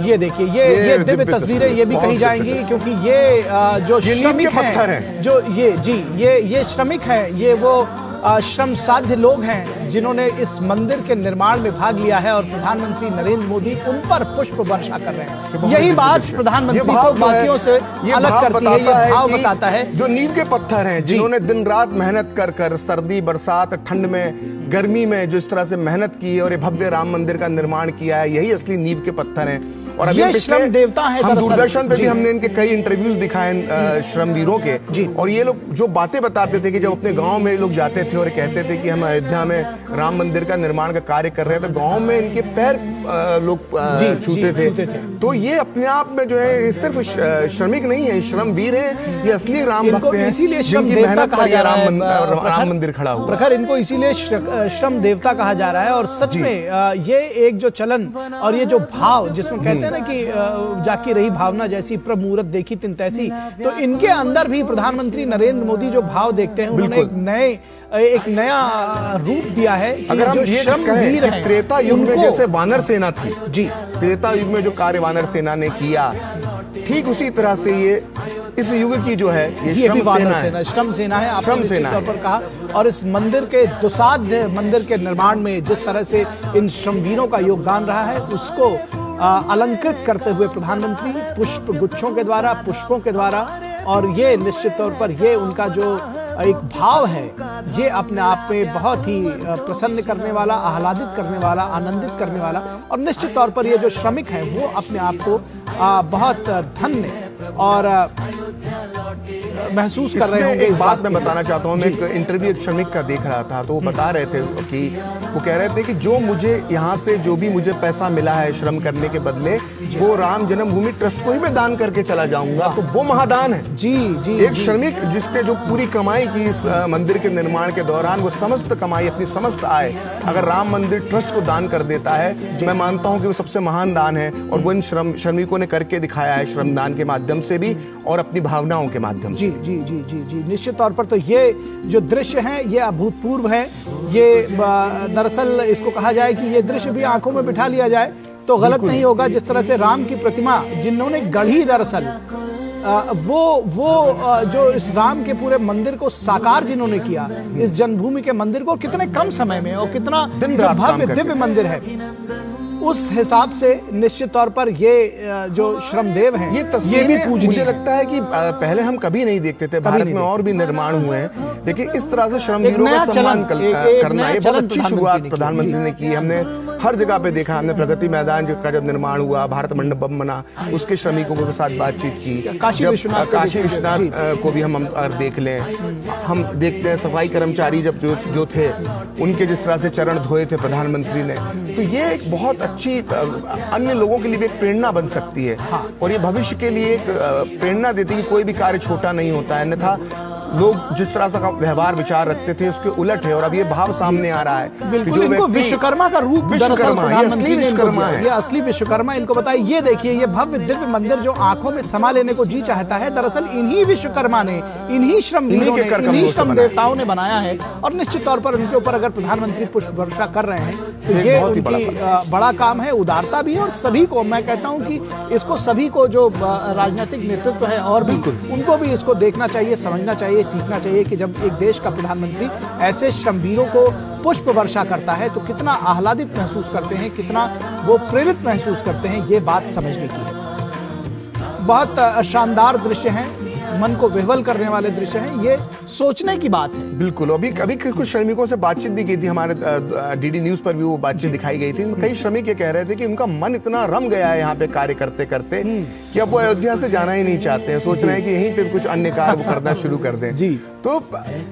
ये देखिए, ये दिव्य तस्वीरें ये भी कही जाएंगी, क्योंकि ये जो श्रमिक हैं, जो ये श्रमिक हैं, ये वो श्रम साध्य लोग हैं जिन्होंने इस मंदिर के निर्माण में भाग लिया है, और प्रधानमंत्री नरेंद्र मोदी उन पर पुष्प वर्षा कर रहे हैं। यही बात प्रधानमंत्री को बाकियों से अलग करती है, ये भाव बताता है। जो नींव के पत्थर हैं, जिन्होंने दिन रात मेहनत कर कर सर्दी बरसात ठंड में गर्मी में जो इस तरह से मेहनत की है और ये भव्य राम मंदिर का निर्माण किया है, यही असली नींव के पत्थर हैं। और ये श्रम देवता है। हम दूरदर्शन पे भी हमने इनके कई इंटरव्यूज दिखाए श्रमवीरों के, और ये लोग जो बातें बताते थे कि जब अपने गांव में लोग जाते थे और कहते थे कि हम अयोध्या में राम मंदिर का निर्माण का कार्य कर रहे हैं, तो गांव में इनके पैर लोग छूते थे। तो ये अपने आप में जो है सिर्फ श्रमिक नहीं है, श्रमवीर है, ये असली राम भक्त हैं, इसीलिए श्रम देवता कहा जा रहा है। राम मंदिर खड़ा हुआ प्रखर, इनको इसीलिए श्रम देवता कहा जा रहा है। और सच में ये एक जो चलन और ये जो भाव, जिसमें कहते हैं ना कि जाकी रही भावना जैसी, प्रमुरत देखी तिन तैसी, तो इनके अंदर भी प्रधानमंत्री नरेंद्र मोदी जो भाव देखते हैं, उन्होंने एक नया रूप दिया है। अगर हम ये कहें कि त्रेता युग में जैसे वानर सेना थी, त्रेता युग में जो कार्य वानर सेना ने किया, ठीक उसी तरह से ये इस युग की जो है ये श्रम सेना है, आपने निश्चित तौर पर कहा। और इस मंदिर के दुसाध्य मंदिर के निर्माण में जिस तरह से इन श्रमवीरों का योगदान रहा है, उसको अलंकृत करते हुए प्रधानमंत्री पुष्प गुच्छों के द्वारा, पुष्पों के द्वारा, और ये निश्चित तौर पर ये उनका जो एक भाव है, ये अपने आप में बहुत ही प्रसन्न करने वाला, आह्लादित करने वाला, आनंदित करने वाला। और निश्चित तौर पर ये जो श्रमिक हैं वो अपने आप को बहुत धन्य और महसूस कर रहे होंगे। एक बात मैं बताना चाहता हूँ, मैं एक इंटरव्यू एक श्रमिक का देख रहा था, तो वो बता रहे थे कि वो कह रहे थे कि जो मुझे यहाँ से जो भी मुझे पैसा मिला है श्रम करने के बदले, वो राम जन्मभूमि ट्रस्ट को ही मैं दान करके चला जाऊंगा, तो वो महादान है। एक श्रमिक जिसने जो पूरी कमाई की इस मंदिर के निर्माण के दौरान, वो समस्त कमाई, अपनी समस्त आय अगर राम मंदिर ट्रस्ट को दान कर देता है, मैं मानता हूँ कि वो सबसे महान दान है। और वो इन श्रमिकों ने करके दिखाया है, श्रमदान के माध्यम से भी और अपनी भावनाओं के माध्यम से। जी, निश्चित तौर पर तो ये जो दृश्य है ये अभूतपूर्व है। ये दरअसल इसको कहा जाए कि ये दृश्य भी आंखों में बिठा लिया जाए तो गलत नहीं होगा। जिस तरह से राम की प्रतिमा जिन्होंने गढ़ी, दरअसल वो जो इस राम के पूरे मंदिर को साकार जिन्होंने किया, इस जन्मभूमि के मंदिर को कितने कम समय में, और कितना भव्य दिव्य मंदिर है, उस हिसाब से निश्चित तौर पर ये जो श्रमदेव हैं, ये भी पूजनीय। मुझे लगता है कि पहले हम कभी नहीं देखते थे, भारत में और भी निर्माण हुए हैं, लेकिन इस तरह से श्रमवीरों का सम्मान करना, ये बहुत अच्छी शुरुआत प्रधानमंत्री ने की। हमने हर जगह पे देखा, हमने प्रगति मैदान का जब निर्माण हुआ, भारत मंडपम बना, उसके श्रमिकों के साथ बातचीत की। काशी विश्वनाथ को भी हम देख लें, हम देखते हैं सफाई कर्मचारी जब जो थे, उनके जिस तरह से चरण धोए थे प्रधानमंत्री ने, तो ये एक बहुत अच्छी अन्य लोगों के लिए भी एक प्रेरणा बन सकती है। और ये भविष्य के लिए एक प्रेरणा देती है कि कोई भी कार्य छोटा नहीं होता है। अन्यथा लोग जिस तरह का व्यवहार विचार रखते थे उसके उलट है, और अब ये भाव सामने आ रहा है। बिल्कुल, इनको विश्वकर्मा का रूप, विश्वकर्मा, ये असली विश्वकर्मा है, ये असली विश्वकर्मा इनको बताइए। ये देखिए, ये भव्य दिव्य मंदिर जो आंखों में समा लेने को जी चाहता है, दरअसल इन्हीं विश्वकर्मा ने, इन्हीं श्रमवीरों ने, इन्हीं श्रम देवताओं ने बनाया है। और निश्चित तौर पर उनके ऊपर अगर प्रधानमंत्री पुष्प वर्षा कर रहे हैं तो ये उनकी बड़ा काम है, उदारता भी है। और सभी को, मैं कहता हूँ कि इसको सभी को, जो राजनीतिक नेतृत्व है और भी, उनको भी इसको देखना चाहिए, समझना चाहिए, सीखना चाहिए कि जब एक देश का प्रधानमंत्री ऐसे श्रमवीरों को पुष्प वर्षा करता है तो कितना आह्लादित महसूस करते हैं, कितना वो प्रेरित महसूस करते हैं, ये बात समझने की है। बहुत शानदार दृश्य हैं, मन को विह्वल करने वाले दृश्य हैं, ये सोचने की बात है। बिल्कुल, अभी कुछ श्रमिकों से बातचीत भी की थी, हमारे डीडी न्यूज पर भी वो बातचीत दिखाई गई थी। कई श्रमिक ये कह रहे थे कि उनका मन इतना रम गया है यहाँ पे कार्य करते करते कि अब वो अयोध्या से जाना ही नहीं चाहते हैं, सोच रहे हैं कि यहीं पे कुछ अन्य कार्य करना शुरू कर दें। तो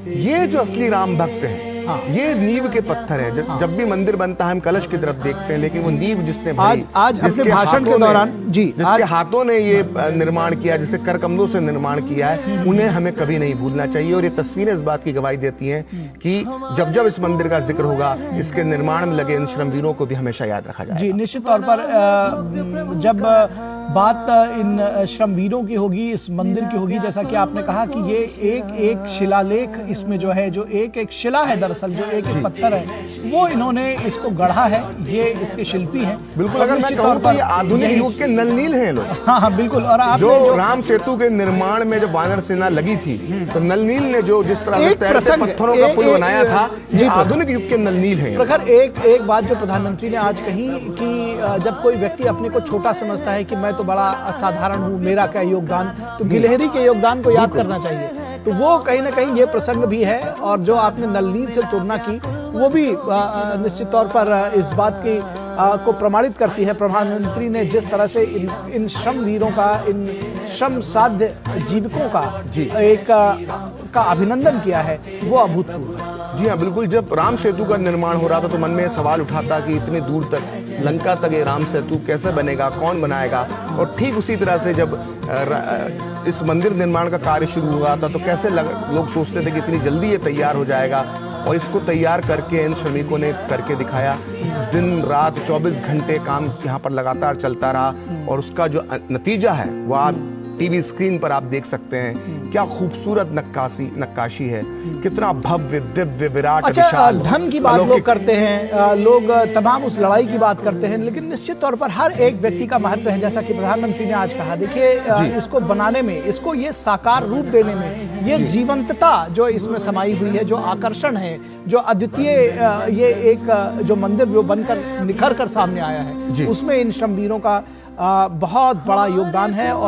ये जो असली राम भक्त हैं, ये नींव के पत्थर है। जब भी मंदिर बनता है हम कलश की तरफ देखते हैं, लेकिन वो नींव जिसने आज अपने भाषण के दौरान जिसके हाथों ने ये निर्माण किया, जिससे कर कमलों से निर्माण किया है, उन्हें हमें कभी नहीं भूलना चाहिए। और ये तस्वीरें इस बात की गवाही देती हैं कि जब जब इस मंदिर का जिक्र होगा, इसके निर्माण में लगे इन श्रमवीरों को भी हमेशा याद रखा जाएगा। जी, निश्चित तौर पर जब बात इन श्रमवीरों की होगी, इस मंदिर की होगी। जैसा कि आपने कहा कि ये एक एक शिलालेख इसमें जो है, जो एक एक शिला है दरअसल, जो एक एक पत्थर है, वो इन्होंने इसको गढ़ा है। ये इसके शिल्पी हैं। बिल्कुल, अगर मैं कहूँ तो ये आधुनिक युग के नलनील हैं लोग। हाँ हाँ बिल्कुल। और आप जो राम सेतु के निर्माण में जो वानर सेना लगी थी, तो नलनील ने जो जिस तरह से तैरते पत्थरों का पुल बनाया था, ये आधुनिक युग के नलनील हैं। प्रखर एक बात जो प्रधानमंत्री ने आज कही कि जब कोई व्यक्ति अपने को छोटा समझता है कि मैं तो बड़ा असाधारण हूँ, मेरा क्या योगदान, तो गिलहरी के योगदान को याद करना चाहिए। तो वो कहीं ना कहीं ये प्रसंग भी है। और जो आपने नलनील से तुलना की, वो भी निश्चित तौर पर इस बात की को प्रमाणित करती है। प्रधानमंत्री ने जिस तरह से इन श्रमवीरों का, इन श्रम साध्य जीविकों का का अभिनंदन किया है, वो अभूतपूर्व है। जी हाँ, बिल्कुल। जब राम सेतु का निर्माण हो रहा था तो मन में सवाल उठा था कि इतने दूर तक, लंका तक ये राम सेतु कैसे बनेगा, कौन बनाएगा। और ठीक उसी तरह से जब इस मंदिर निर्माण का कार्य शुरू हुआ था तो कैसे लोग सोचते थे कि इतनी जल्दी ये तैयार हो जाएगा, और इसको तैयार करके इन श्रमिकों ने करके दिखाया। दिन रात 24 घंटे काम यहाँ पर लगातार चलता रहा, और उसका जो नतीजा है वो आप टीवी स्क्रीन पर आप देख सकते हैं। क्या खूबसूरत नक्काशी है, कितना भव्य, दिव्य, विराट, विशाल। धन की बात लोग करते हैं, लोग तमाम उस लड़ाई की बात करते हैं, लेकिन निश्चित तौर पर हर एक व्यक्ति का महत्व है। जैसा कि प्रधानमंत्री ने आज कहा, देखिए इसको बनाने में, इसको ये साकार रूप देने में, ये जीवंतता जो इसमें समाई हुई है, जो आकर्षण है, जो अद्वितीय ये एक जो मंदिर जो बनकर निखर कर सामने आया है, उसमें इन श्रमवीरों का बहुत बड़ा योगदान है।